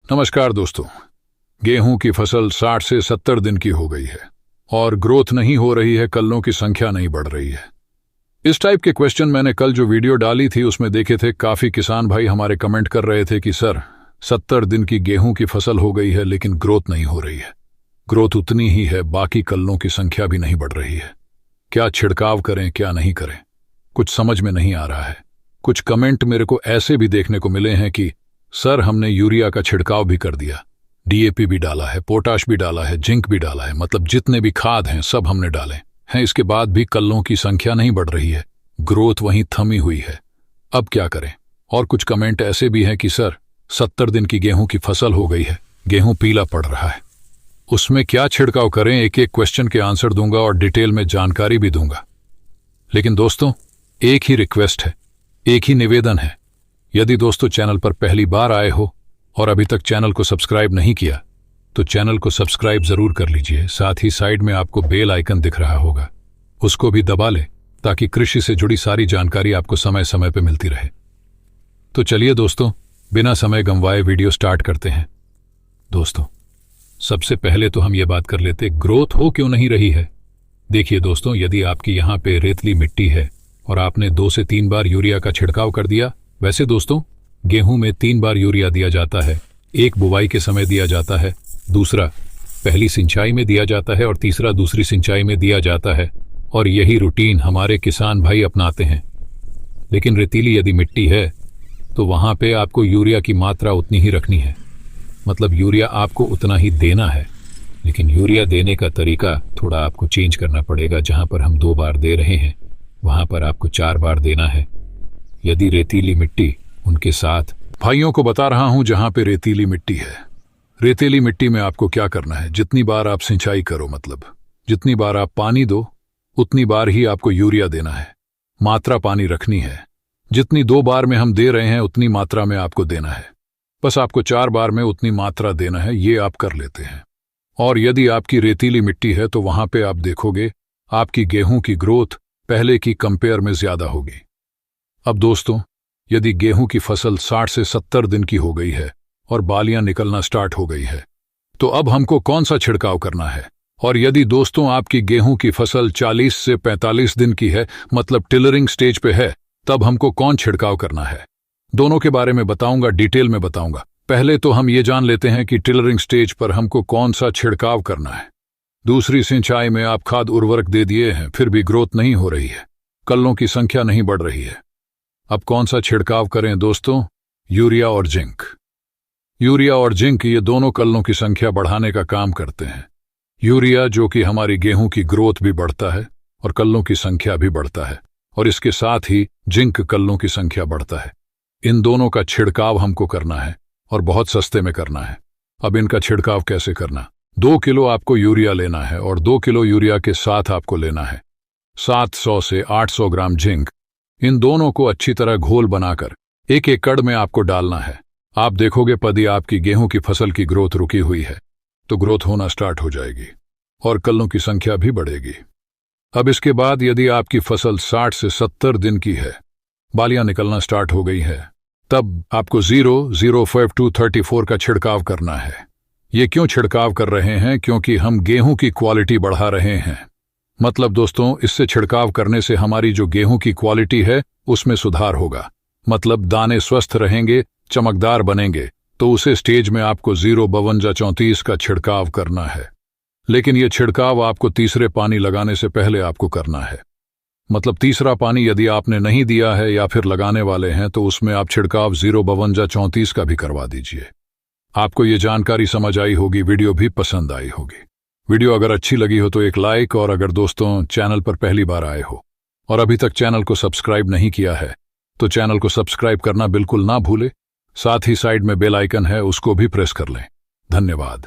नमस्कार दोस्तों। गेहूं की फसल 60 से 70 दिन की हो गई है और ग्रोथ नहीं हो रही है, कल्लों की संख्या नहीं बढ़ रही है। इस टाइप के क्वेश्चन मैंने कल जो वीडियो डाली थी उसमें देखे थे। काफी किसान भाई हमारे कमेंट कर रहे थे कि सर 70 दिन की गेहूं की फसल हो गई है लेकिन ग्रोथ नहीं हो रही है, ग्रोथ उतनी ही है, बाकी कल्लों की संख्या भी नहीं बढ़ रही है। क्या छिड़काव करें क्या नहीं करें, कुछ समझ में नहीं आ रहा है। कुछ कमेंट मेरे को ऐसे भी देखने को मिले हैं कि सर हमने यूरिया का छिड़काव भी कर दिया, डीएपी भी डाला है, पोटाश भी डाला है, जिंक भी डाला है, मतलब जितने भी खाद हैं सब हमने डाले हैं, इसके बाद भी कल्लों की संख्या नहीं बढ़ रही है, ग्रोथ वहीं थमी हुई है। अब क्या करें। और कुछ कमेंट ऐसे भी हैं कि सर 70 दिन की गेहूं की फसल हो गई है, गेहूं पीला पड़ रहा है, उसमें क्या छिड़काव करें। एक एक क्वेश्चन के आंसर दूंगा और डिटेल में जानकारी भी दूंगा। लेकिन दोस्तों एक ही रिक्वेस्ट है, एक ही निवेदन है। यदि दोस्तों चैनल पर पहली बार आए हो और अभी तक चैनल को सब्सक्राइब नहीं किया तो चैनल को सब्सक्राइब जरूर कर लीजिए। साथ ही साइड में आपको बेल आइकन दिख रहा होगा, उसको भी दबा ले ताकि कृषि से जुड़ी सारी जानकारी आपको समय समय पर मिलती रहे। तो चलिए दोस्तों बिना समय गंवाए वीडियो स्टार्ट करते हैं। दोस्तों सबसे पहले तो हम ये बात कर लेते, ग्रोथ हो क्यों नहीं रही है। देखिए दोस्तों, यदि आपकी यहाँ पे रेतली मिट्टी है और आपने 2 से 3 बार यूरिया का छिड़काव कर दिया, वैसे दोस्तों गेहूं में 3 बार यूरिया दिया जाता है, एक बुवाई के समय दिया जाता है, दूसरा पहली सिंचाई में दिया जाता है और तीसरा दूसरी सिंचाई में दिया जाता है, और यही रूटीन हमारे किसान भाई अपनाते हैं। लेकिन रेतीली यदि मिट्टी है तो वहां पे आपको यूरिया की मात्रा उतनी ही रखनी है, मतलब यूरिया आपको उतना ही देना है, लेकिन यूरिया देने का तरीका थोड़ा आपको चेंज करना पड़ेगा। जहां पर हम 2 बार दे रहे हैं वहां पर आपको 4 बार देना है। यदि रेतीली मिट्टी, उनके साथ भाइयों को बता रहा हूं जहां पे रेतीली मिट्टी है, रेतीली मिट्टी में आपको क्या करना है, जितनी बार आप सिंचाई करो, मतलब जितनी बार आप पानी दो उतनी बार ही आपको यूरिया देना है, मात्रा पानी रखनी है। जितनी 2 बार में हम दे रहे हैं उतनी मात्रा में आपको देना है, बस आपको 4 बार में उतनी मात्रा देना है, ये आप कर लेते हैं। और यदि आपकी रेतीली मिट्टी है तो वहां पे आप देखोगे आपकी गेहूं की ग्रोथ पहले की कंपेयर में ज्यादा होगी। अब दोस्तों यदि गेहूं की फसल 60 से 70 दिन की हो गई है और बालियां निकलना स्टार्ट हो गई है, तो अब हमको कौन सा छिड़काव करना है। और यदि दोस्तों आपकी गेहूं की फसल 40 से 45 दिन की है, मतलब टिलरिंग स्टेज पे है, तब हमको कौन छिड़काव करना है। दोनों के बारे में बताऊंगा, डिटेल में बताऊंगा। पहले तो हम ये जान लेते हैं कि टिलरिंग स्टेज पर हमको कौन सा छिड़काव करना है। दूसरी सिंचाई में आप खाद उर्वरक दे दिए हैं, फिर भी ग्रोथ नहीं हो रही है, कल्लों की संख्या नहीं बढ़ रही है। अब कौन सा छिड़काव करें दोस्तों। यूरिया और जिंक। यूरिया और जिंक ये दोनों कल्लों की संख्या बढ़ाने का काम करते हैं। यूरिया जो कि हमारी गेहूं की ग्रोथ भी बढ़ता है और कल्लों की संख्या भी बढ़ता है, और इसके साथ ही जिंक कल्लों की संख्या बढ़ता है। इन दोनों का छिड़काव हमको करना है और बहुत सस्ते में करना है। अब इनका छिड़काव कैसे करना। 2 किलो आपको यूरिया लेना है और 2 किलो यूरिया के साथ आपको लेना है 700 से 800 ग्राम जिंक। इन दोनों को अच्छी तरह घोल बनाकर 1 एकड़ में आपको डालना है। आप देखोगे पदी आपकी गेहूं की फसल की ग्रोथ रुकी हुई है तो ग्रोथ होना स्टार्ट हो जाएगी और कल्लों की संख्या भी बढ़ेगी। अब इसके बाद यदि आपकी फसल 60 से 70 दिन की है, बालियां निकलना स्टार्ट हो गई है, तब आपको 0,05234 का छिड़काव करना है। ये क्यों छिड़काव कर रहे हैं, क्योंकि हम गेहूं की क्वालिटी बढ़ा रहे हैं। मतलब दोस्तों इससे छिड़काव करने से हमारी जो गेहूं की क्वालिटी है उसमें सुधार होगा, मतलब दाने स्वस्थ रहेंगे, चमकदार बनेंगे। तो उसे स्टेज में आपको 0,5234 का छिड़काव करना है। लेकिन यह छिड़काव आपको तीसरे पानी लगाने से पहले आपको करना है, मतलब तीसरा पानी यदि आपने नहीं दिया है या फिर लगाने वाले हैं तो उसमें आप छिड़काव 0,5234 का भी करवा दीजिए। आपको ये जानकारी समझ आई होगी, वीडियो भी पसंद आई होगी। वीडियो अगर अच्छी लगी हो तो एक लाइक, और अगर दोस्तों चैनल पर पहली बार आए हो और अभी तक चैनल को सब्सक्राइब नहीं किया है तो चैनल को सब्सक्राइब करना बिल्कुल ना भूले। साथ ही साइड में बेल आइकन है, उसको भी प्रेस कर लें। धन्यवाद।